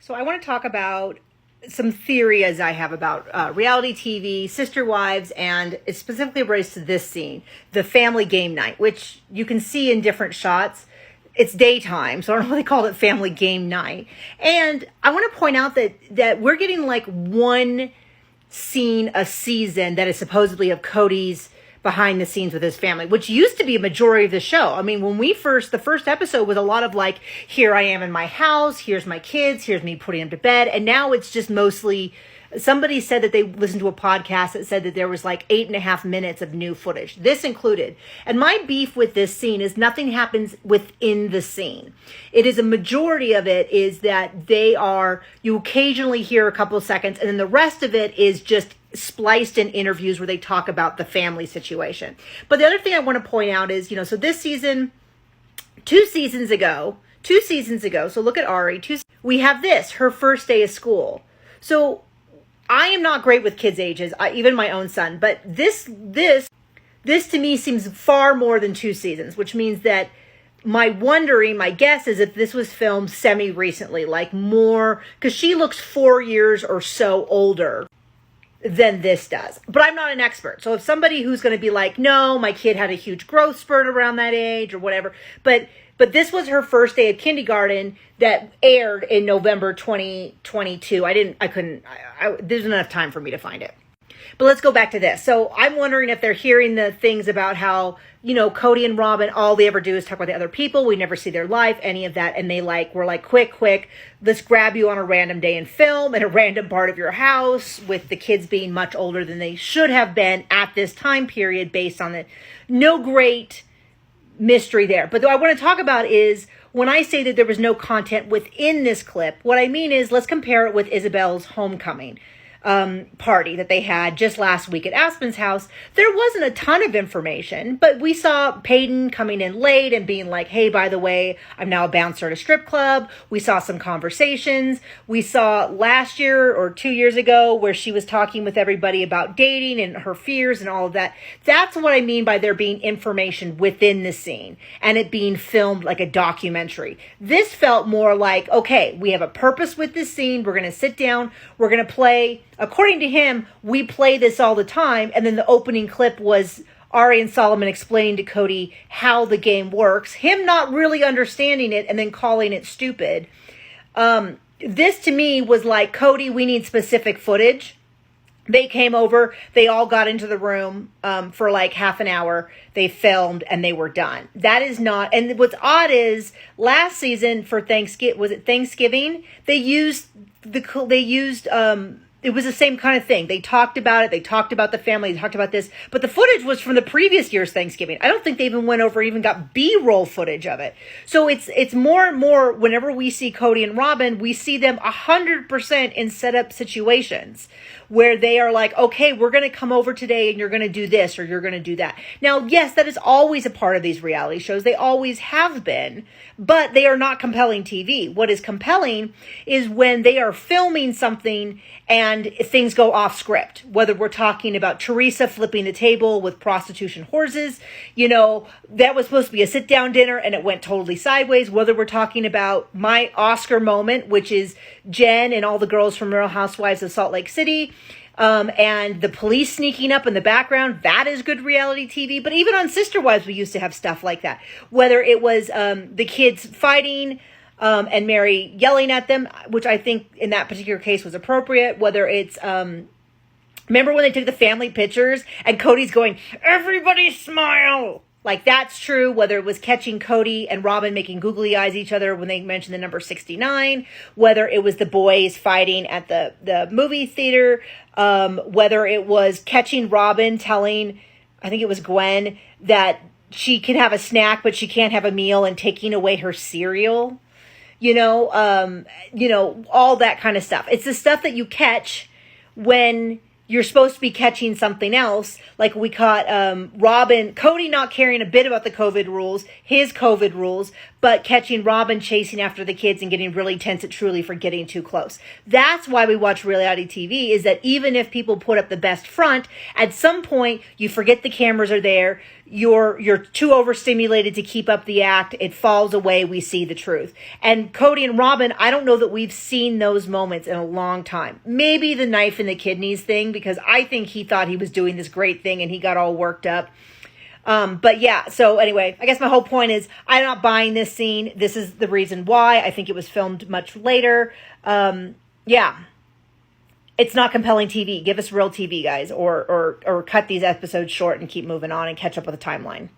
So I want to talk about some theories I have about reality TV, Sister Wives, and it specifically relates to this scene, the family game night, which you can see in different shots. It's daytime, so I don't really call it family game night. And I want to point out that we're getting like one scene a season that is supposedly of Kody's behind the scenes with his family, which used to be a majority of the show. I mean, the first episode was a lot of like, here I am in my house, here's my kids, here's me putting them to bed. And now it's just mostly, somebody said that they listened to a podcast that said that there was like 8.5 minutes of new footage, this included. And my beef with this scene is nothing happens within the scene. It is a majority of it is that you occasionally hear a couple of seconds, and then the rest of it is just spliced in interviews where they talk about the family situation. But the other thing I want to point out is, so this season, two seasons ago, so look at Ari, we have her first day of school. So I am not great with kids' ages, even my own son, but this to me seems far more than 2 seasons, which means that my guess is if this was filmed semi-recently, like more, because she looks 4 years or so older than this does. But I'm not an expert. So if somebody who's going to be like, no, my kid had a huge growth spurt around that age or whatever, but this was her first day of kindergarten that aired in November 2022. There's enough time for me to find it. But let's go back to this. So I'm wondering if they're hearing the things about how, Kody and Robin, all they ever do is talk about the other people. We never see their life, any of that. And we're like, quick, let's grab you on a random day and film in a random part of your house with the kids being much older than they should have been at this time period based on no great mystery there. But what I want to talk about is when I say that there was no content within this clip, what I mean is let's compare it with Isabel's homecoming party that they had just last week at Aspen's house. There wasn't a ton of information, but we saw Peyton coming in late and being like, hey, by the way, I'm now a bouncer at a strip club. We saw some conversations. We saw last year or 2 years ago where she was talking with everybody about dating and her fears and all of that. That's what I mean by there being information within the scene and it being filmed like a documentary. This felt more like, okay, we have a purpose with this scene. We're going to sit down. We're going to play. According to him, we play this all the time. And then the opening clip was Ari and Solomon explaining to Kody how the game works, him not really understanding it and then calling it stupid. This to me was like, Kody, we need specific footage. They came over, they all got into the room for like half an hour. They filmed and they were done. That is not, and what's odd is last season for Thanksgiving, they used it was the same kind of thing. They talked about it. They talked about the family. They talked about this. But the footage was from the previous year's Thanksgiving. I don't think they even went over, even got B-roll footage of it. So it's more and more, whenever we see Kody and Robin, we see them 100% in setup situations where they are like, okay, we're going to come over today and you're going to do this or you're going to do that. Now, yes, that is always a part of these reality shows. They always have been, but they are not compelling TV. What is compelling is when they are filming something and things go off script, whether we're talking about Teresa flipping the table with prostitution horses, that was supposed to be a sit down dinner and it went totally sideways, whether we're talking about my Oscar moment, which is Jen and all the girls from Real Housewives of Salt Lake City, and the police sneaking up in the background, that is good reality TV. But even on Sister Wives, we used to have stuff like that, whether it was the kids fighting, and Mary yelling at them, which I think in that particular case was appropriate. Whether it's, remember when they took the family pictures and Kody's going, everybody smile. Like that's true. Whether it was catching Kody and Robin making googly eyes at each other when they mentioned the number 69, whether it was the boys fighting at the movie theater, whether it was catching Robin telling, I think it was Gwen, that she can have a snack, but she can't have a meal and taking away her cereal. All that kind of stuff. It's the stuff that you catch when you're supposed to be catching something else. Like we caught Kody not caring a bit about the COVID rules, but catching Robin chasing after the kids and getting really tense at Truly for getting too close. That's why we watch reality TV, is that even if people put up the best front, at some point you forget the cameras are there. you're too overstimulated to keep up the act. It falls away. We see the truth. And Kody and Robin, I don't know that we've seen those moments in a long time. Maybe the knife in the kidneys thing, because I think he thought he was doing this great thing and he got all worked up. But yeah, so anyway, I guess my whole point is I'm not buying this scene. This is the reason why. I think it was filmed much later. Yeah. It's not compelling TV. Give us real TV, guys, or cut these episodes short and keep moving on and catch up with the timeline.